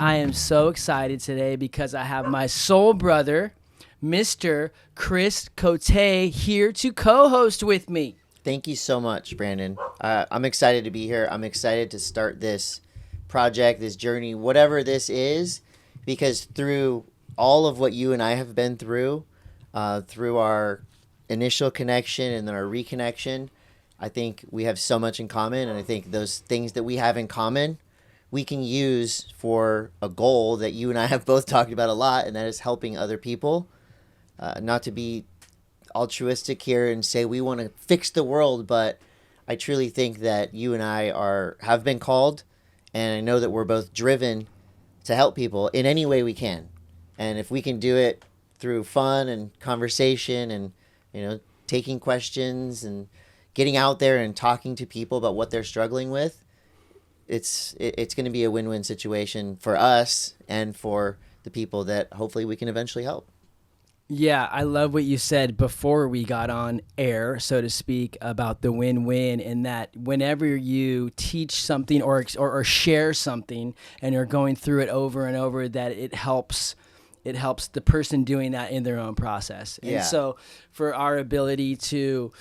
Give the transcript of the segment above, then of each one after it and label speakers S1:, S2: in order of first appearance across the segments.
S1: I am so excited today because I have my soul brother, Mr. Chris Cote, here to co-host with me.
S2: Thank you so much, Brandon. I'm excited to be here. I'm excited to start this project, this journey, whatever this is, because through all of what you and I have been through our initial connection and then our reconnection, I think we have so much in common. And I think those things that we have in common, we can use for a goal that you and I have both talked about a lot, and that is helping other people. Not to be altruistic here and say we want to fix the world, but I truly think that you and I have been called, and I know that we're both driven to help people in any way we can. And if we can do it through fun and conversation and, taking questions and getting out there and talking to people about what they're struggling with, it's going to be a win-win situation for us and for the people that hopefully we can eventually help.
S1: Yeah, I love what you said before we got on air, so to speak, about the win-win, and that whenever you teach something or share something and you're going through it over and over, that it helps the person doing that in their own process.
S2: Yeah.
S1: And so for our ability to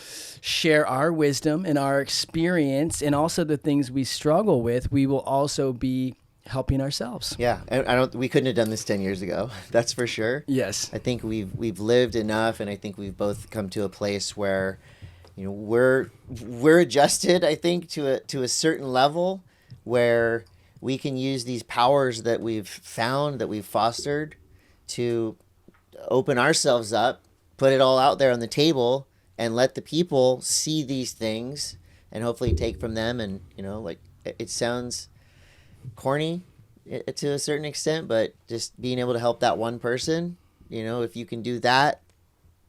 S1: share our wisdom and our experience and also the things we struggle with, we will also be helping ourselves.
S2: Yeah, and we couldn't have done this 10 years ago. That's for sure.
S1: Yes.
S2: I think we've lived enough, and I think we've both come to a place where, we're adjusted, I think, to a certain level where we can use these powers that we've found, that we've fostered, to open ourselves up, put it all out there on the table, and let the people see these things and hopefully take from them. And, it sounds corny to a certain extent, but just being able to help that one person, if you can do that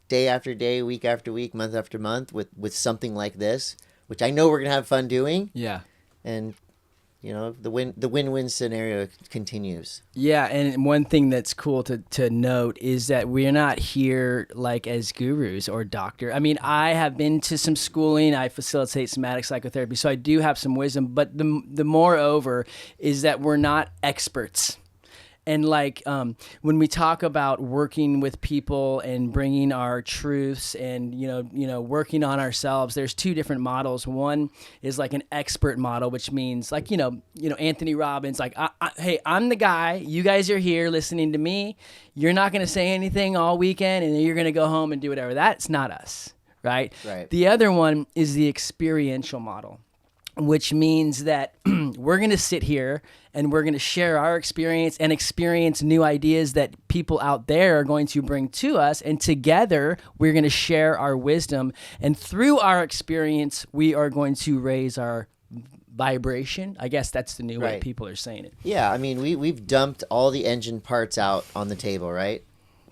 S2: day after day, week after week, month after month with something like this, which I know we're going to have fun doing.
S1: Yeah.
S2: And the win-win scenario continues.
S1: Yeah, and one thing that's cool to note is that we're not here like as gurus or doctor. I mean, I have been to some schooling. I facilitate somatic psychotherapy, so I do have some wisdom. But the moreover is that we're not experts. And when we talk about working with people and bringing our truths and working on ourselves, there's two different models. One is like an expert model, which means Anthony Robbins, hey, I'm the guy. You guys are here listening to me. You're not going to say anything all weekend, and then you're going to go home and do whatever. That's not us, right?
S2: Right.
S1: The other one is the experiential model, which means that we're going to sit here and we're going to share our experience and experience new ideas that people out there are going to bring to us. And together, we're going to share our wisdom. And through our experience, we are going to raise our vibration. I guess that's the new way people are saying it.
S2: Yeah, I mean, we've dumped all the engine parts out on the table, right?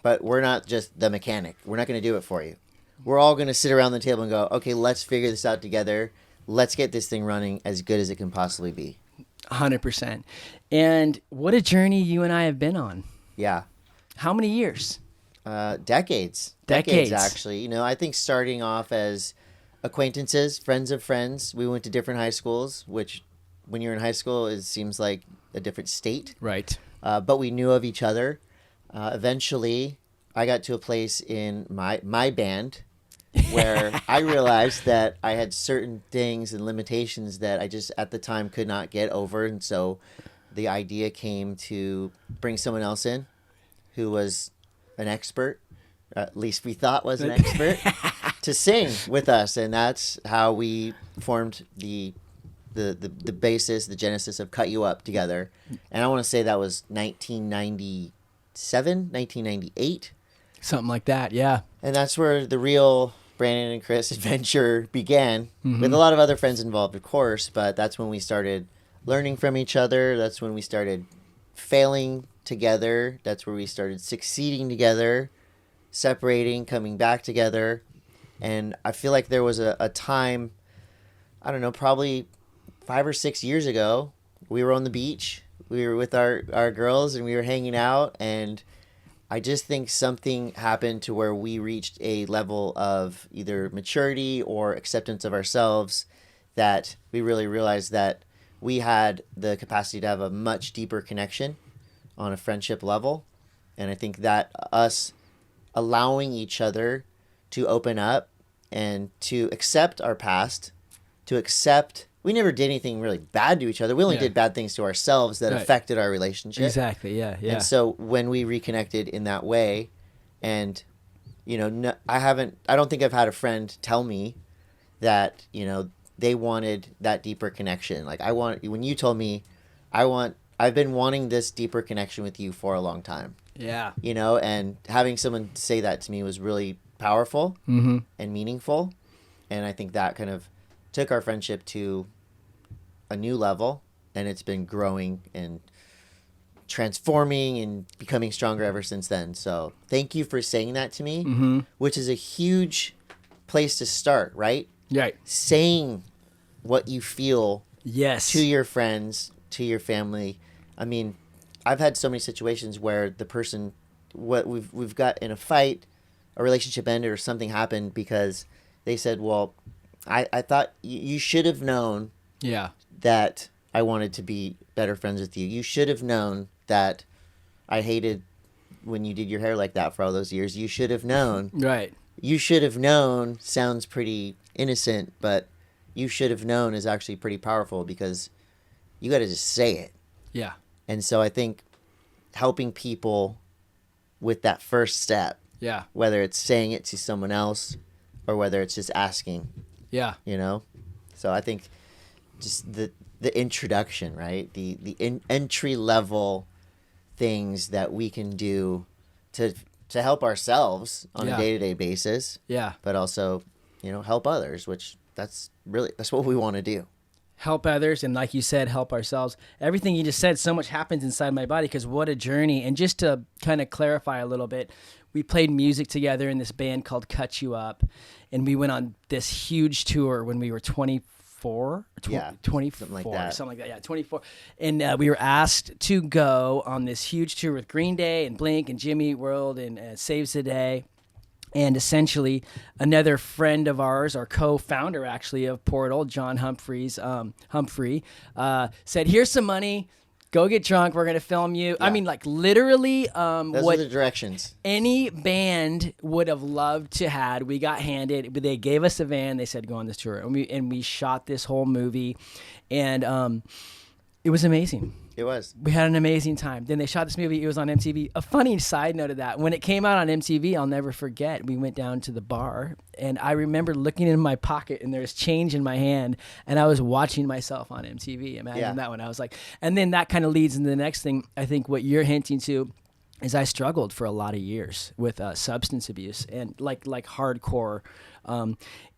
S2: But we're not just the mechanic. We're not going to do it for you. We're all going to sit around the table and go, okay, let's figure this out together. Let's get this thing running as good as it can possibly be.
S1: 100%. And what a journey you and I have been on.
S2: Yeah.
S1: How many years?
S2: Decades.
S1: Decades,
S2: actually. I think starting off as acquaintances, friends of friends. We went to different high schools, which when you're in high school, it seems like a different state.
S1: Right.
S2: But we knew of each other. Eventually, I got to a place in my band where I realized that I had certain things and limitations that I just at the time could not get over. And so the idea came to bring someone else in who was an expert, at least we thought was an expert, to sing with us. And that's how we formed the basis, the genesis of Cut You Up together. And I want to say that was 1997, 1998.
S1: Something like that, yeah.
S2: And that's where the real Brandon and Chris adventure began, with a lot of other friends involved, of course, but that's when we started learning from each other. That's when we started failing together. That's where we started succeeding together, separating, coming back together. And I feel like there was a time, I don't know, probably 5 or 6 years ago, we were on the beach. We were with our girls and we were hanging out, and I just think something happened to where we reached a level of either maturity or acceptance of ourselves that we really realized that we had the capacity to have a much deeper connection on a friendship level. And I think that us allowing each other to open up and to accept our past, to accept we never did anything really bad to each other. We only did bad things to ourselves that affected our relationship.
S1: Exactly. Yeah. Yeah.
S2: And so when we reconnected in that way, and you know, no, I don't think I've had a friend tell me that, you know, they wanted that deeper connection. Like when you told me, I've been wanting this deeper connection with you for a long time.
S1: Yeah.
S2: You know, and having someone say that to me was really powerful and meaningful. And I think that kind of took our friendship to a new level, and it's been growing and transforming and becoming stronger ever since then. So thank you for saying that to me, which is a huge place to start, right?
S1: Right.
S2: Saying what you feel
S1: to
S2: your friends, to your family. I mean, I've had so many situations where the person, we've got in a fight, a relationship ended or something happened because they said, well, I thought you should have known that I wanted to be better friends with you. You should have known that I hated when you did your hair like that for all those years. You should have known.
S1: Right.
S2: You should have known sounds pretty innocent, but you should have known is actually pretty powerful because you got to just say it.
S1: Yeah.
S2: And so I think helping people with that first step, whether it's saying it to someone else or whether it's just asking, you know? So I think just the introduction, right? The entry level things that we can do to help ourselves on a day-to-day basis. Yeah. But also, you know, help others, which that's what we want to do.
S1: Help others, and like you said, help ourselves. Everything you just said, so much happens inside my body because what a journey. And just to kind of clarify a little bit, we played music together in this band called Cut You Up, and we went on this huge tour when we were 24, 24, something like that, 24. And we were asked to go on this huge tour with Green Day and Blink and Jimmy Eat World and Saves the Day. And essentially, another friend of ours, our co-founder actually of Portal, John Humphrey, said, "Here's some money. Go get drunk. We're gonna film you." I mean, like literally,
S2: those are the directions
S1: any band would have loved to had. We got handed, but they gave us a van. They said, "Go on this tour," and we shot this whole movie, and it was amazing.
S2: It was.
S1: We had an amazing time. Then they shot this movie. It was on MTV. A funny side note of that, when it came out on MTV, I'll never forget, we went down to the bar, and I remember looking in my pocket, and there was change in my hand, and I was watching myself on MTV. Imagine that one. I was like, and then that kind of leads into the next thing. I think what you're hinting to is I struggled for a lot of years with substance abuse and like hardcore.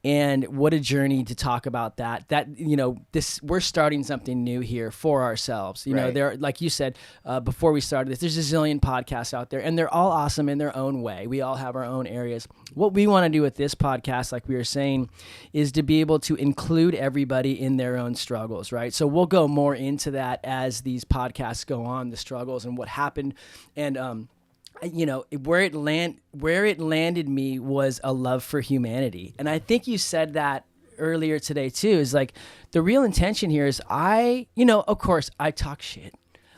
S1: And what a journey to talk about that, you know, we're starting something new here for ourselves. You know, there, like you said, before we started this, there's a zillion podcasts out there and they're all awesome in their own way. We all have our own areas. What we want to do with this podcast, like we were saying, is to be able to include everybody in their own struggles, right? So we'll go more into that as these podcasts go on, the struggles and what happened. And, you know, where it landed me was a love for humanity. And I think you said that earlier today too, is like the real intention here is you know, of course I talk shit.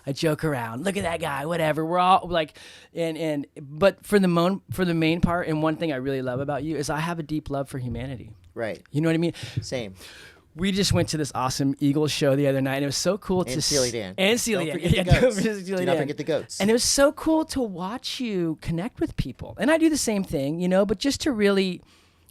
S1: I joke around. Look at that guy, whatever. We're all like, but for the main part, and one thing I really love about you is I have a deep love for humanity.
S2: Right.
S1: You know what I mean?
S2: Same.
S1: We just went to this awesome Eagles show the other night, and it was so cool to
S2: Steely Dan.
S1: And Steely Dan.
S2: Do not forget the goats.
S1: And it was so cool to watch you connect with people. And I do the same thing, you know, but just to really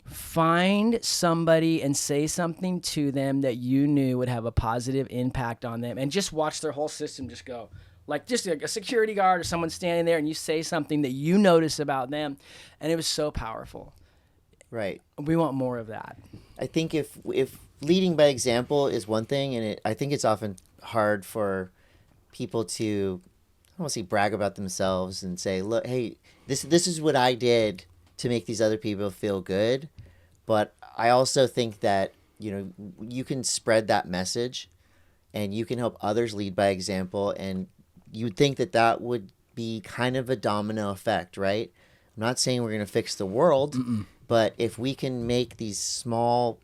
S1: find somebody and say something to them that you knew would have a positive impact on them, and just watch their whole system just go. Like just a security guard or someone standing there, and you say something that you notice about them, and it was so powerful.
S2: Right.
S1: We want more of that.
S2: I think if leading by example is one thing, and I think it's often hard for people to, I don't want to say brag about themselves and say, look, hey, this is what I did to make these other people feel good. But I also think that, you know, you can spread that message and you can help others lead by example. And you would think that would be kind of a domino effect, right? I'm not saying we're going to fix the world, but if we can make these small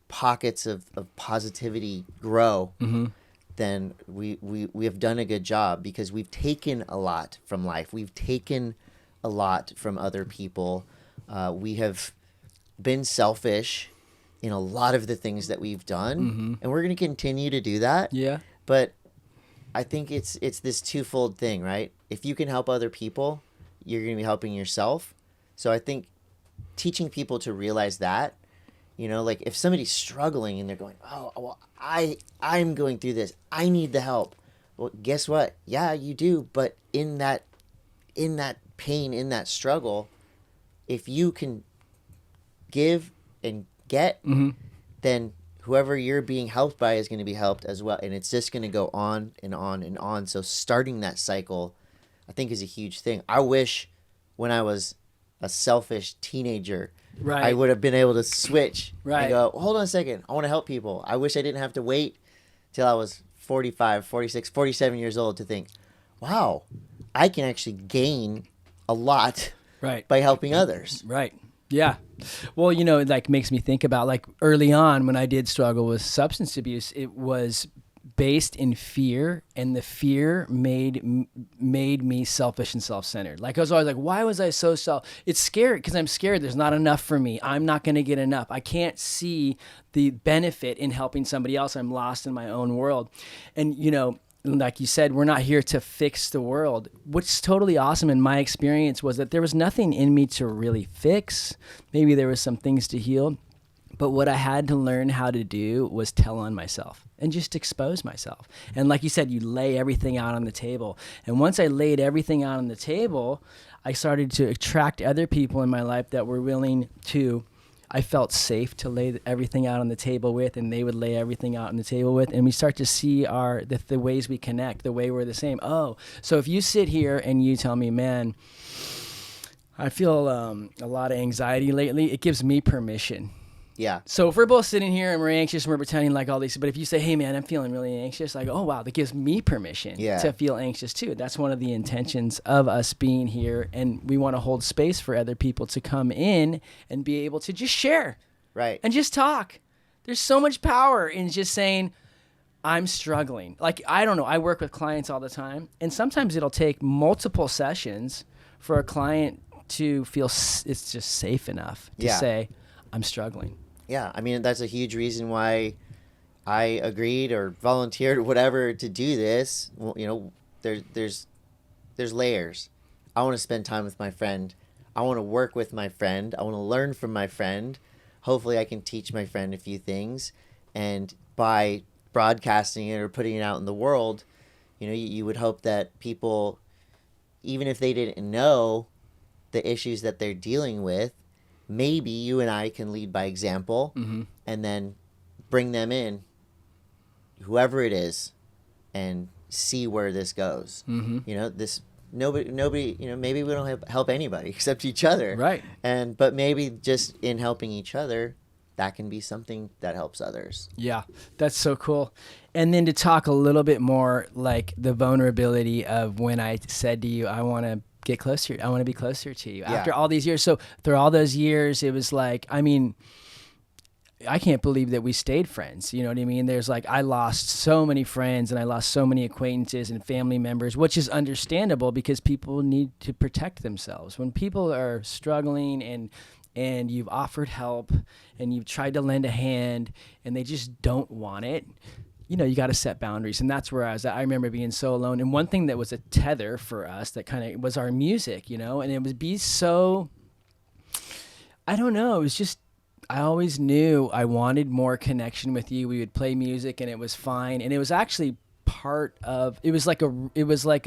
S2: pockets of positivity grow, then we have done a good job, because we've taken a lot from life. We've taken a lot from other people. We have been selfish in a lot of the things that we've done, and we're going to continue to do that.
S1: Yeah.
S2: But I think it's this twofold thing, right? If you can help other people, you're going to be helping yourself. So I think teaching people to realize that, you know, like if somebody's struggling and they're going, oh, well, I'm going through this, I need the help. Well, guess what? Yeah, you do. But in that pain, in that struggle, if you can give and get, then whoever you're being helped by is going to be helped as well. And it's just going to go on and on and on. So starting that cycle, I think, is a huge thing. I wish when I was a selfish teenager,
S1: Right.
S2: I would have been able to switch
S1: Right.
S2: and go, hold on a second, I want to help people. I wish I didn't have to wait till I was 45, 46, 47 years old to think, wow, I can actually gain a lot
S1: Right.
S2: by helping others.
S1: Right. Yeah. Well, you know, it like makes me think about like early on when I did struggle with substance abuse, it was based in fear, and the fear made me selfish and self-centered. Like I was always like, why was I so it's scary because I'm scared there's not enough for me. I'm not going to get enough. I can't see the benefit in helping somebody else. I'm lost in my own world. And you know, like you said, we're not here to fix the world. What's totally awesome in my experience was that there was nothing in me to really fix. Maybe there was some things to heal. But what I had to learn how to do was tell on myself and just expose myself. And like you said, you lay everything out on the table. And once I laid everything out on the table, I started to attract other people in my life that were willing to, I felt safe to lay everything out on the table with, and they would lay everything out on the table with. And we start to see the ways we connect, the way we're the same. Oh, so if you sit here and you tell me, man, I feel a lot of anxiety lately, it gives me permission.
S2: Yeah.
S1: So if we're both sitting here and we're anxious and we're pretending like all these, but if you say, hey man, I'm feeling really anxious, like, oh wow, that gives me permission to feel anxious too. That's one of the intentions of us being here. And we want to hold space for other people to come in and be able to just share.
S2: Right.
S1: And just talk. There's so much power in just saying, I'm struggling. Like, I don't know, I work with clients all the time, and sometimes it'll take multiple sessions for a client to feel it's just safe enough to say, I'm struggling.
S2: Yeah, I mean, that's a huge reason why I agreed or volunteered or whatever to do this. Well, you know, there's layers. I want to spend time with my friend. I want to work with my friend. I want to learn from my friend. Hopefully I can teach my friend a few things. And by broadcasting it or putting it out in the world, you know, you would hope that people, even if they didn't know the issues that they're dealing with, maybe you and I can lead by example, and then bring them in, whoever it is, and see where this goes. You know, nobody, you know, maybe we don't help anybody except each other.
S1: Right.
S2: But maybe just in helping each other, that can be something that helps others. Yeah.
S1: That's so cool. And then to talk a little bit more like the vulnerability of when I said to you, I want to get closer. I want to be closer to you after all these years. So through all those years, it was like, I mean, I can't believe that we stayed friends. You know what I mean? There's like, I lost so many friends and I lost so many acquaintances and family members, which is understandable because people need to protect themselves. When people are struggling and you've offered help and you've tried to lend a hand and they just don't want it, you know, you got to set boundaries. And that's where I was at. I remember being so alone. And one thing that was a tether for us that kind of was our music, you know, and it would be so, I don't know, it was just, I always knew I wanted more connection with you. We would play music and it was fine. And it was actually part of, it was like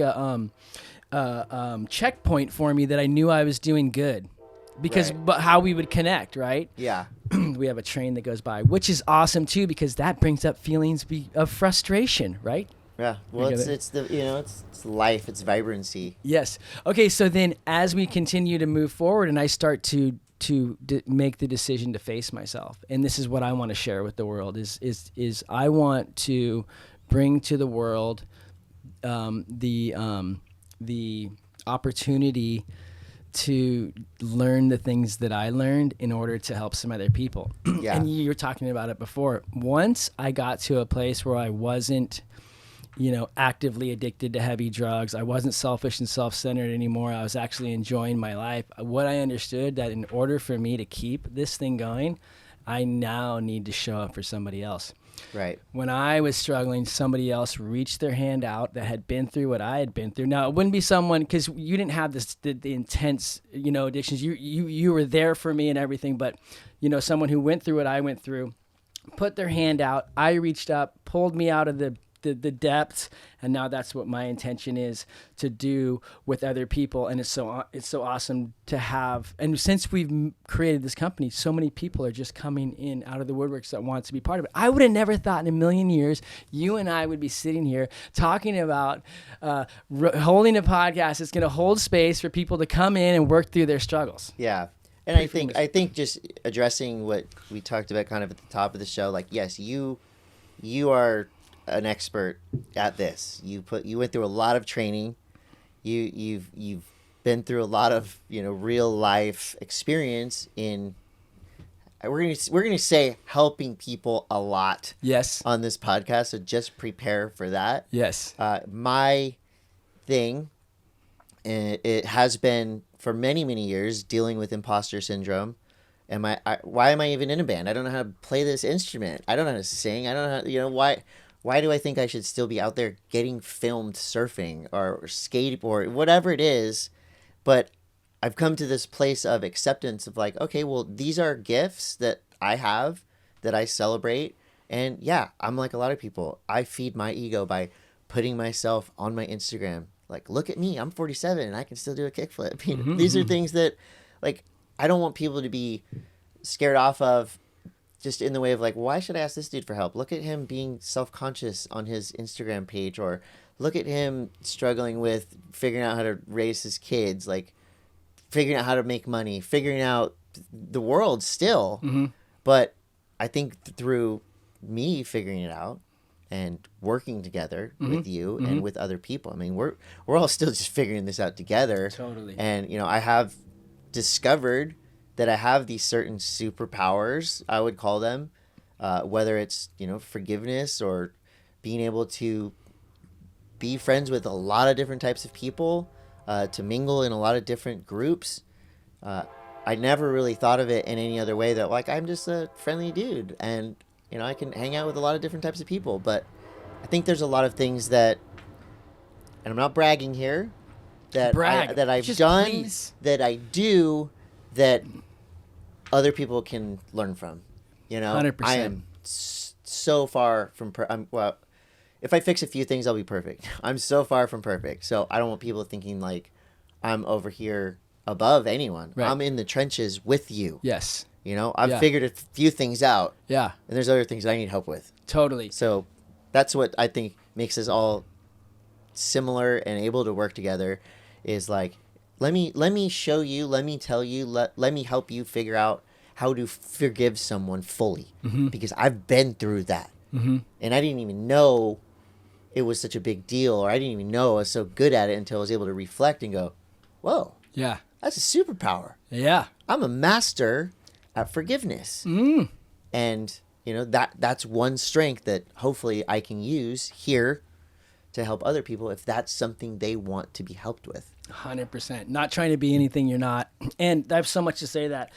S1: a checkpoint for me that I knew I was doing good. Because but how we would connect, right?
S2: Yeah.
S1: We have a train that goes by, which is awesome too, because that brings up feelings of frustration, right?
S2: Yeah. Well, it's the, you know, it's life, it's vibrancy.
S1: Yes. Okay. So then, as we continue to move forward, and I start to make the decision to face myself, and this is what I want to share with the world is I want to bring to the world the opportunity to learn the things that I learned in order to help some other people. And you were talking about it before. Once I got to a place where I wasn't actively addicted to heavy drugs. I wasn't selfish and self-centered anymore. I was actually enjoying my life. What I understood that in order for me to keep this thing going, I now need to show up for somebody else.
S2: Right.
S1: When I was struggling, somebody else reached their hand out that had been through what I had been through. Now, it wouldn't be someone, because you didn't have the intense, addictions. You were there for me and everything, but, someone who went through what I went through, put their hand out. I reached up, pulled me out of the depths, and now that's what my intention is to do with other people. And it's so awesome to have. And since we've created this company, so many people are just coming in out of the woodworks that want to be part of it. I would have never thought in a million years you and I would be sitting here talking about holding a podcast that's going to hold space for people to come in and work through their struggles.
S2: Yeah. And I think just addressing what we talked about kind of at the top of the show, like, yes, you are an expert at this. You went through a lot of training. You've been through a lot of real life experience in. We're gonna say helping people a lot.
S1: Yes.
S2: On this podcast, so just prepare for that.
S1: Yes.
S2: My thing, it has been for many years dealing with imposter syndrome. Why am I even in a band? I don't know how to play this instrument. I don't know how to sing. I don't know how, why do I think I should still be out there getting filmed surfing or skateboard, whatever it is? But I've come to this place of acceptance of like, okay, well, these are gifts that I have that I celebrate. And yeah, I'm like a lot of people. I feed my ego by putting myself on my Instagram. Like, look at me, I'm 47 and I can still do a kickflip. These are things that, like, I don't want people to be scared off of, just in the way of like, why should I ask this dude for help? Look at him being self-conscious on his Instagram page, or look at him struggling with figuring out how to raise his kids, like figuring out how to make money, figuring out the world still. Mm-hmm. But I think through me figuring it out and working together with you and with other people, I mean, we're all still just figuring this out together.
S1: Totally.
S2: And, I have discovered that I have these certain superpowers, I would call them, whether it's, forgiveness or being able to be friends with a lot of different types of people, to mingle in a lot of different groups. I never really thought of it in any other way that, like, I'm just a friendly dude and, I can hang out with a lot of different types of people. But I think there's a lot of things that, and I'm not bragging here, that I've
S1: just
S2: done,
S1: please.
S2: that I do, that other people can learn from.
S1: 100%.
S2: I am so far from if I fix a few things, I'll be perfect. I'm so far from perfect, so I don't want people thinking like I'm over here above anyone. Right. I'm in the trenches with you.
S1: Yes.
S2: I've figured a few things out.
S1: Yeah.
S2: And there's other things I need help with.
S1: Totally.
S2: So that's what I think makes us all similar and able to work together, is like, let me show you, let me tell you, let me help you figure out how to forgive someone fully, because I've been through that. And I didn't even know it was such a big deal, or I didn't even know I was so good at it until I was able to reflect and go, whoa,
S1: yeah,
S2: that's a superpower.
S1: Yeah.
S2: I'm a master at forgiveness. And, that's one strength that hopefully I can use here to help other people if that's something they want to be helped with.
S1: 100%. Not trying to be anything you're not. And I have so much to say that.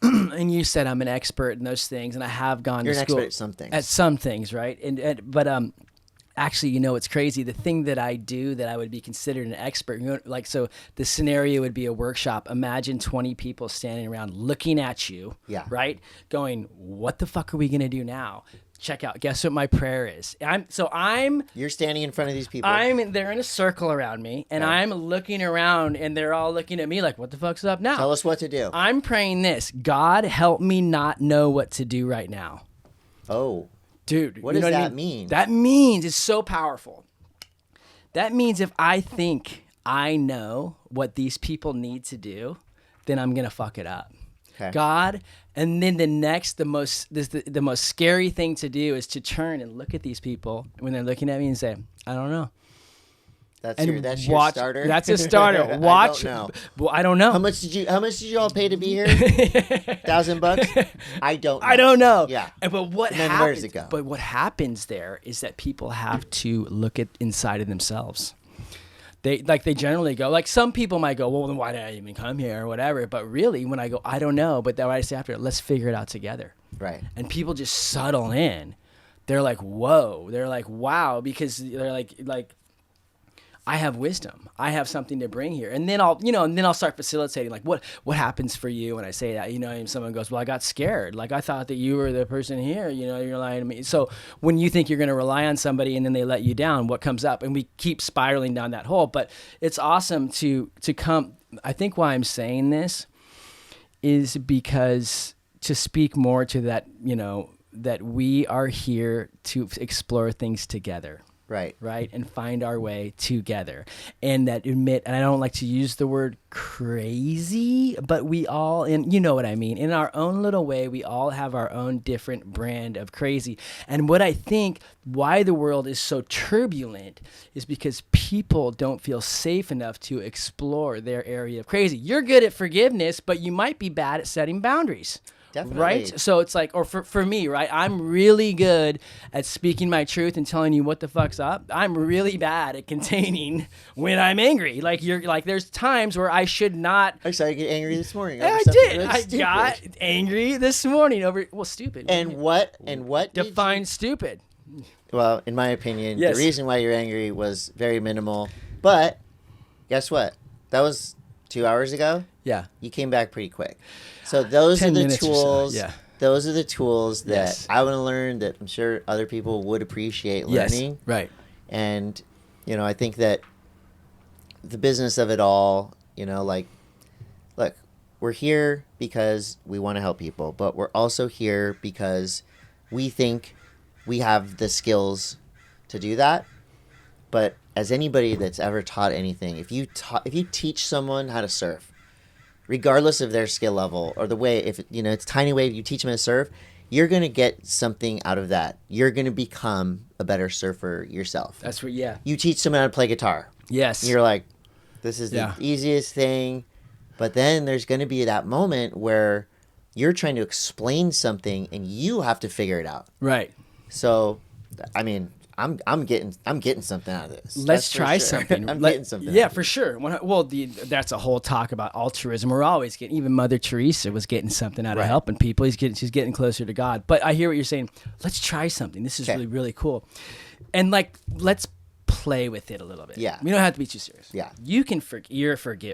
S1: And you said I'm an expert in those things, and I have gone to school.
S2: You're an expert at some things.
S1: At some things, right? But actually, it's crazy. The thing that I do that I would be considered an expert, so the scenario would be a workshop. Imagine 20 people standing around looking at you, right? Going, what the fuck are we going to do now? Check out. Guess what my prayer is? You're
S2: standing in front of these people.
S1: They're in a circle around me, and I'm looking around, and they're all looking at me like, what the fuck's up now?
S2: Tell us what to do.
S1: I'm praying this. God, help me not know what to do right now.
S2: Oh.
S1: Dude,
S2: what does that mean?
S1: That means it's so powerful. That means if I think I know what these people need to do, then I'm going to fuck it up. Okay. God, and then the most scary thing to do is to turn and look at these people when they're looking at me and say, I don't know.
S2: That's
S1: and
S2: your
S1: watch,
S2: starter.
S1: That's a starter. Watch.
S2: I don't know.
S1: Well, I don't know.
S2: How much did you all pay to be here? $1,000? I don't know.
S1: I don't know.
S2: Yeah.
S1: But what
S2: And then
S1: happens?
S2: where does it go?
S1: But what happens there is that people have to look at inside of themselves. They generally go, like, some people might go, well, then why did I even come here or whatever? But really, when I go, I don't know. But then what I say after, let's figure it out together.
S2: Right.
S1: And people just settle in. They're like, whoa. They're like, wow, because they're like. I have wisdom. I have something to bring here. And then I'll start facilitating, like, what happens for you when I say that? And someone goes, well, I got scared. Like, I thought that you were the person here, you're lying to me. So when you think you're going to rely on somebody and then they let you down, what comes up? And we keep spiraling down that hole. But it's awesome to come. I think why I'm saying this is because to speak more to that, that we are here to explore things together. Right. And find our way together. And and I don't like to use the word crazy, but we all, you know what I mean, in our own little way, we all have our own different brand of crazy. And what I think why the world is so turbulent is because people don't feel safe enough to explore their area of crazy. You're good at forgiveness, but you might be bad at setting boundaries.
S2: Definitely.
S1: Right? So it's like, or for me, right? I'm really good at speaking my truth and telling you what the fuck's up. I'm really bad at containing when I'm angry. Like there's times where I should not.
S2: I started getting angry this morning.
S1: I did. I got angry this morning over, stupid.
S2: And what
S1: define stupid?
S2: Well, in my opinion,
S1: yes.
S2: The reason why you're angry was very minimal. But guess what? That was 2 hours ago.
S1: Yeah.
S2: You came back pretty quick. So those are the tools.
S1: So. Yeah.
S2: Those are the tools that
S1: yes.
S2: I want to learn that I'm sure other people would appreciate learning.
S1: Yes. Right.
S2: And, I think that the business of it all, look, we're here because we want to help people, but we're also here because we think we have the skills to do that. But as anybody that's ever taught anything, if you teach someone how to surf, regardless of their skill level or the way, if it's tiny wave, you teach them how to surf, you're going to get something out of that. You're going to become a better surfer yourself.
S1: That's what, yeah.
S2: You teach someone how to play guitar.
S1: Yes.
S2: You're like, this is the easiest thing. But then there's going to be that moment where you're trying to explain something and you have to figure it out.
S1: Right.
S2: So, I mean, I'm getting something out of this.
S1: Let's try something.
S2: I'm getting something.
S1: Yeah, for sure. Well, that's a whole talk about altruism. We're always getting. Even Mother Teresa was getting something out of helping people. She's getting closer to God. But I hear what you're saying. Let's try something. This is really, really cool. And let's play with it a little bit.
S2: Yeah.
S1: We don't have to be too serious.
S2: Yeah.
S1: You can forgive.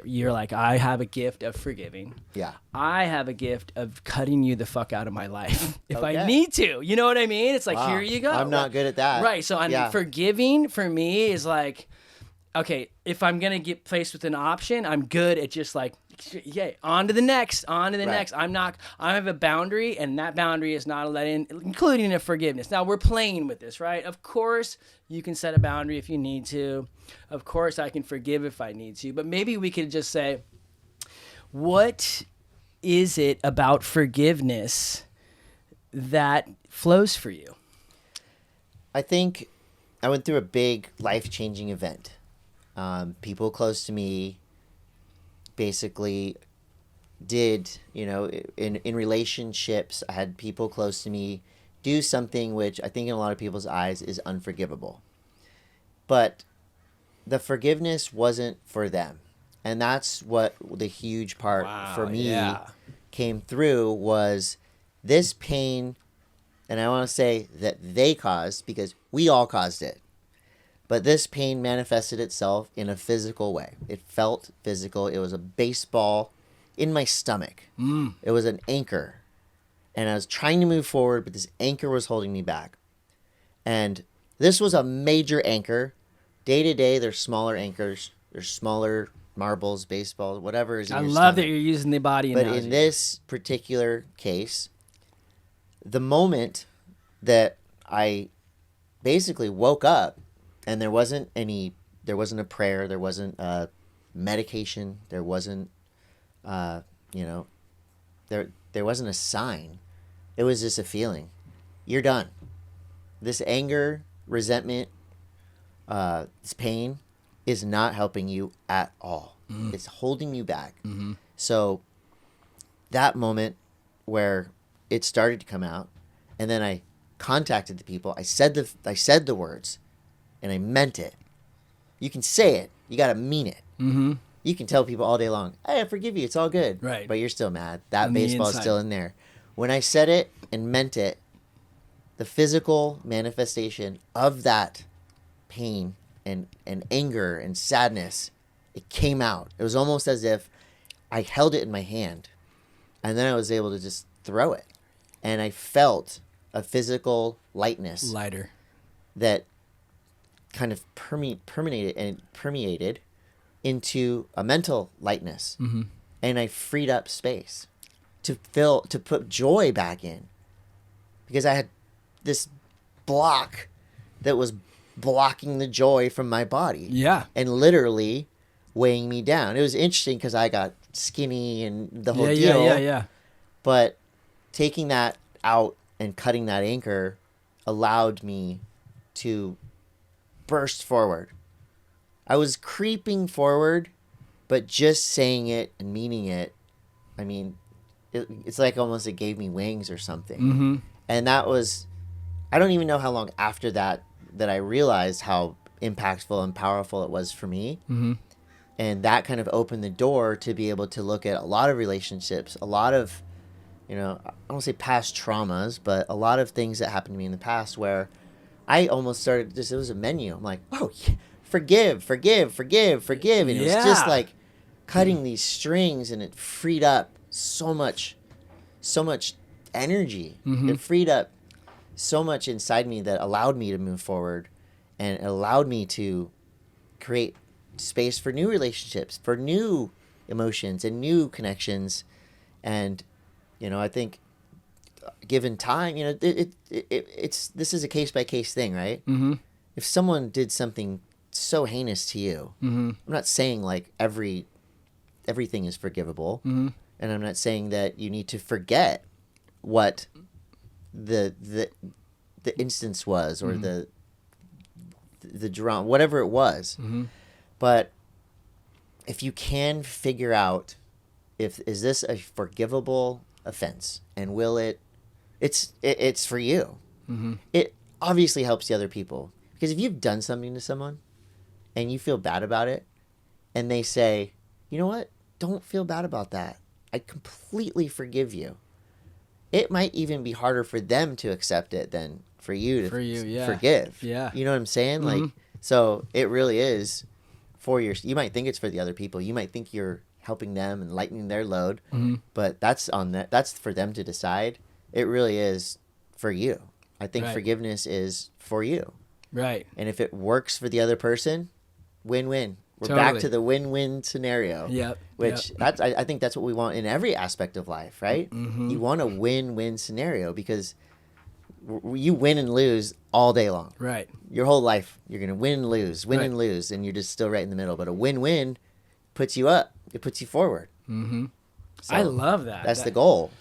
S1: You're like, I have a gift of forgiving.
S2: Yeah.
S1: I have a gift of cutting you the fuck out of my life if I need to. You know what I mean? It's like, here you go.
S2: I'm not good at that.
S1: Right. So forgiving for me is like, okay, if I'm going to get placed with an option, I'm good at just like, yay, on to the next. I have a boundary, and that boundary is not including a forgiveness. Now, we're playing with this, right? Of course, you can set a boundary if you need to. Of course, I can forgive if I need to. But maybe we could just say, what is it about forgiveness that flows for you?
S2: I think I went through a big life-changing event. People close to me basically did, in relationships, I had people close to me do something which I think in a lot of people's eyes is unforgivable. But the forgiveness wasn't for them. And that's what the huge part for me came through was this pain, and I want to say that they caused, because we all caused it. But this pain manifested itself in a physical way. It felt physical. It was a baseball in my stomach. It was an anchor. And I was trying to move forward, but this anchor was holding me back. And this was a major anchor. Day to day, there's smaller anchors. There's smaller marbles, baseball, whatever is in your
S1: love
S2: stomach.
S1: that you're using the body analogy.
S2: But in this particular case, the moment that I basically woke up, and there wasn't a prayer, there wasn't a medication, there wasn't, there wasn't a sign. It was just a feeling. You're done. This anger, resentment, this pain, is not helping you at all. It's holding you back. So that moment where it started to come out, and then I contacted the people, I said the words, and I meant it. You can say it, you got to mean it. You can tell people all day long, hey, I forgive you, it's all good.
S1: Right.
S2: But you're still mad. That
S1: On the
S2: baseball is
S1: inside.
S2: still in there. When I said it and meant it, the physical manifestation of that pain and anger and sadness, it came out. It was almost as if I held it in my hand, and then I was able to just throw it. And I felt a physical lightness
S1: Lighter.
S2: that kind of permeated into a mental lightness. And I freed up space to put joy back in, because I had this block that was blocking the joy from my body.
S1: Yeah.
S2: And literally weighing me down. It was interesting because I got skinny and the whole deal.
S1: Yeah.
S2: But taking that out and cutting that anchor allowed me to burst forward. I was creeping forward, but just saying it and meaning it, I mean, it's like almost it gave me wings or something. And that was, I don't even know how long after that I realized how impactful and powerful it was for me. And that kind of opened the door to be able to look at a lot of relationships, a lot of, I don't want to say past traumas, but a lot of things that happened to me in the past where I almost started, it was a menu. I'm like, oh, yeah, forgive. And it was just like cutting these strings, and it freed up so much energy. It freed up so much inside me that allowed me to move forward, and it allowed me to create space for new relationships, for new emotions and new connections. And I think given time, this is a case by case thing, right? If someone did something so heinous to you, I'm not saying like everything is forgivable, and I'm not saying that you need to forget what the instance was, or the drama, whatever it was. But if you can figure out is this a forgivable offense, and will it's for you. It obviously helps the other people, because if you've done something to someone and you feel bad about it, and they say, you know what, don't feel bad about that, I completely forgive you, it might even be harder for them to accept it than for you to forgive.
S1: Yeah.
S2: You know what I'm saying? Like, so it really is for you might think it's for the other people. You might think you're helping them and lightening their load, but that's for them to decide. It really is for you. I think forgiveness is for you.
S1: Right.
S2: And if it works for the other person, win-win. We're back to the win-win scenario.
S1: Yep.
S2: Which I think that's what we want in every aspect of life, right? You want a win-win scenario, because you win and lose all day long.
S1: Right.
S2: Your whole life, you're going to win and lose, and you're just still right in the middle. But a win-win puts you up. It puts you forward. So
S1: I love that.
S2: That's the goal.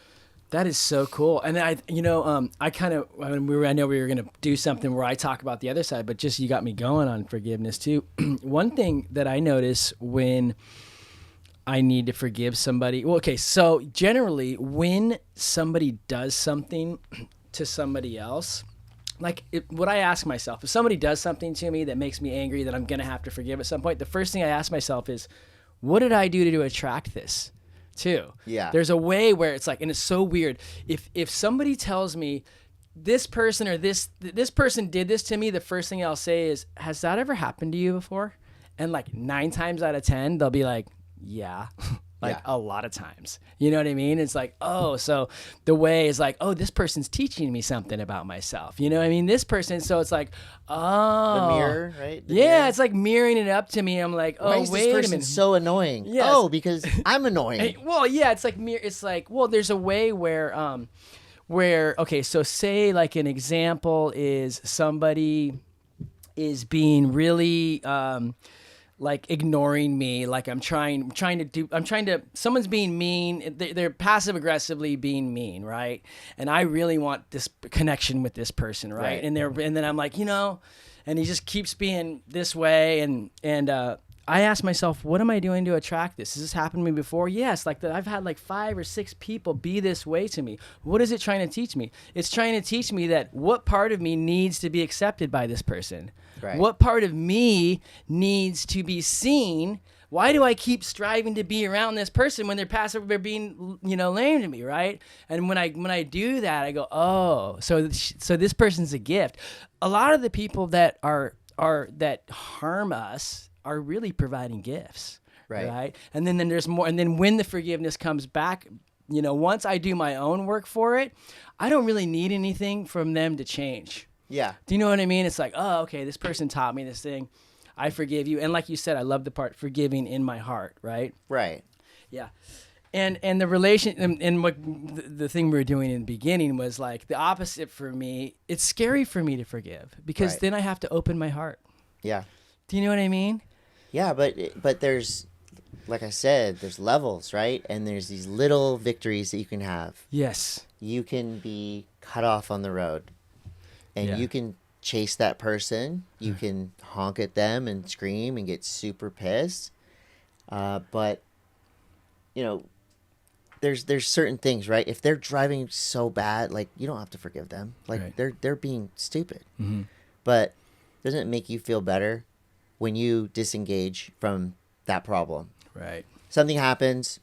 S1: That is so cool. And I know we were going to do something where I talk about the other side, but just you got me going on forgiveness too. One thing that I notice when I need to forgive somebody, so generally when somebody does something to somebody else, what I ask myself, if somebody does something to me that makes me angry that I'm going to have to forgive at some point, the first thing I ask myself is, what did I do to attract this? Too.
S2: Yeah.
S1: There's a way where it's like, and it's so weird. If somebody tells me this person or this person did this to me, the first thing I'll say is, has that ever happened to you before? And like 9 times out of 10, they'll be like, yeah. A lot of times. You know what I mean? It's like, oh, so the way is like, oh, this person's teaching me something about myself. You know what I mean? This person, so it's like, oh.
S2: The mirror, right?
S1: Mirror. It's like mirroring it up to me. I'm like, oh,
S2: why is
S1: wait
S2: this
S1: a
S2: person
S1: minute.
S2: so annoying?
S1: Yes.
S2: Oh, because I'm annoying.
S1: Well, yeah, it's like it's like, well, there's a way where okay, so say like an example is somebody is being really like ignoring me, like someone's being mean, they're passive aggressively being mean, right? And I really want this connection with this person, right? And then I'm like, and he just keeps being this way. And I asked myself, what am I doing to attract this? Has this happened to me before? Yes. Like I've had like 5 or 6 people be this way to me. What is it trying to teach me? It's trying to teach me that what part of me needs to be accepted by this person?
S2: Right.
S1: What part of me needs to be seen? Why do I keep striving to be around this person when they're being, lame to me, right? And when I do that, I go, oh, so this person's a gift. A lot of the people that that harm us are really providing gifts, right? And then there's more. And then when the forgiveness comes back, once I do my own work for it, I don't really need anything from them to change.
S2: Yeah.
S1: Do you know what I mean? It's like, oh, okay, this person taught me this thing. I forgive you. And like you said, I love the part forgiving in my heart, right?
S2: Right.
S1: Yeah. And the relation and what the thing we were doing in the beginning was like the opposite for me. It's scary for me to forgive because then I have to open my heart.
S2: Yeah.
S1: Do you know what I mean?
S2: Yeah, but there's, like I said, there's levels, right? And there's these little victories that you can have.
S1: Yes.
S2: You can be cut off on the road, and you can chase that person. You can honk at them and scream and get super pissed. But there's certain things, right? If they're driving so bad, like you don't have to forgive them. Like they're being stupid.
S1: Mm-hmm.
S2: But doesn't it make you feel better when you disengage from that problem?
S1: Right.
S2: Something happens,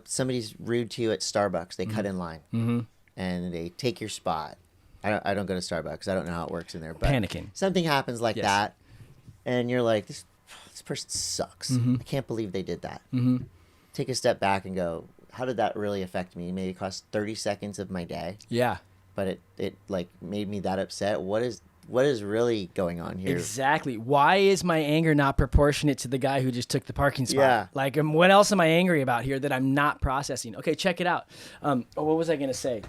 S2: somebody's rude to you at Starbucks. They cut in line and they take your spot. I don't go to Starbucks. I don't know how it works in there. But
S1: panicking.
S2: Something happens like that, and you're like, this person sucks. I can't believe they did that. Take a step back and go, how did that really affect me? Maybe it cost 30 seconds of my day.
S1: Yeah.
S2: But it like made me that upset. What is really going on here?
S1: Exactly. Why is my anger not proportionate to the guy who just took the parking spot?
S2: Yeah.
S1: Like, what else am I angry about here that I'm not processing? Okay, check it out. What was I going to say?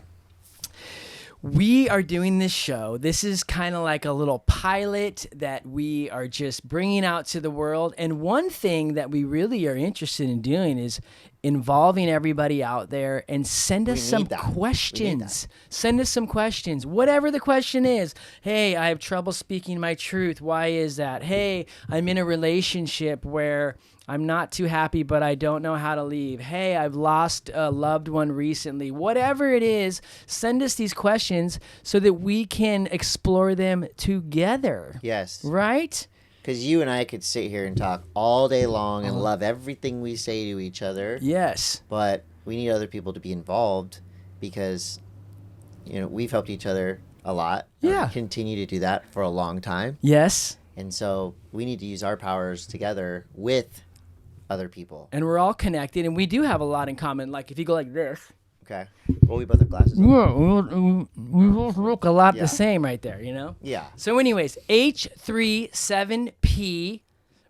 S1: We are doing this show. This is kind of like a little pilot that we are just bringing out to the world. And one thing that we really are interested in doing is involving everybody out there and send us some questions. Send us some questions. Whatever the question is. Hey, I have trouble speaking my truth. Why is that? Hey, I'm in a relationship where I'm not too happy, but I don't know how to leave. Hey, I've lost a loved one recently. Whatever it is, send us these questions so that we can explore them together.
S2: Yes.
S1: Right?
S2: Because you and I could sit here and talk all day long and love everything we say to each other.
S1: Yes.
S2: But we need other people to be involved because, we've helped each other a lot.
S1: Yeah.
S2: We continue to do that for a long time.
S1: Yes.
S2: And so we need to use our powers together with other people.
S1: And we're all connected, and we do have a lot in common. Like, if you go like this.
S2: Okay. Well, we both have glasses on.
S1: Yeah, we both look a lot the same right there,
S2: Yeah.
S1: So anyways, H37P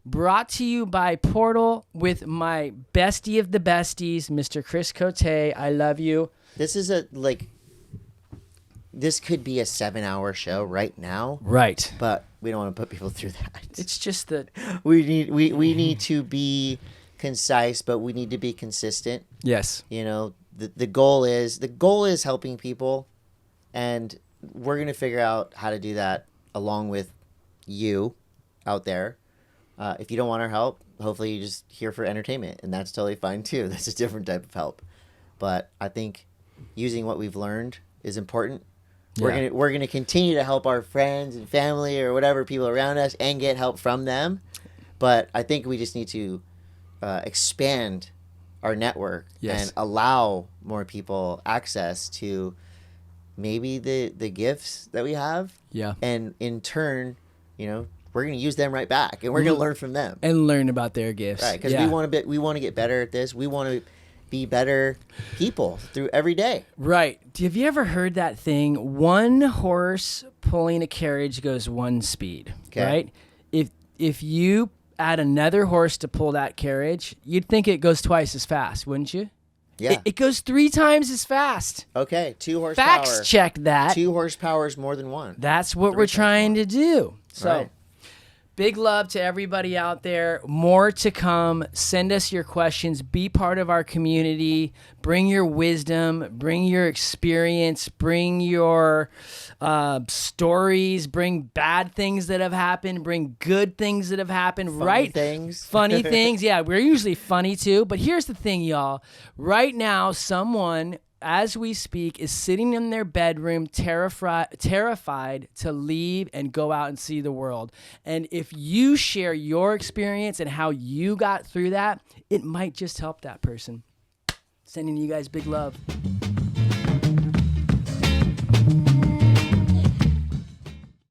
S1: brought to you by Portal with my bestie of the besties, Mr. Chris Cote. I love you.
S2: This is this could be a 7-hour show right now.
S1: Right.
S2: But we don't want to put people through that.
S1: It's just that
S2: we need to be concise, but we need to be consistent.
S1: Yes.
S2: The goal is helping people, and we're going to figure out how to do that along with you out there. If you don't want our help, hopefully you're just here for entertainment, and that's totally fine too. That's a different type of help. But I think using what we've learned is important.
S1: Yeah.
S2: We're gonna continue to help our friends and family or whatever people around us and get help from them. But I think we just need to expand our network and allow more people access to maybe the gifts that we have.
S1: Yeah.
S2: And in turn, we're going to use them right back, and we're going to learn from them
S1: and learn about their gifts.
S2: Right, because we want to get better at this. We want to be better people through every day.
S1: Right. Have you ever heard that thing? One horse pulling a carriage goes one speed.
S2: Okay.
S1: Right. If you add another horse to pull that carriage, you'd think it goes twice as fast, wouldn't you?
S2: Yeah.
S1: It goes 3 times as fast.
S2: Okay. 2 horsepower.
S1: Facts check that.
S2: 2 horsepower is more than 1.
S1: That's what we're trying to do. So,
S2: right.
S1: Big love to everybody out there. More to come. Send us your questions. Be part of our community. Bring your wisdom. Bring your experience. Bring your stories. Bring bad things that have happened. Bring good things that have happened.
S2: Funny things.
S1: Funny things. Yeah, we're usually funny too. But here's the thing, y'all. Right now, someone, as we speak, is sitting in their bedroom terrified to leave and go out and see the world. And if you share your experience and how you got through that, it might just help that person. Sending you guys big love.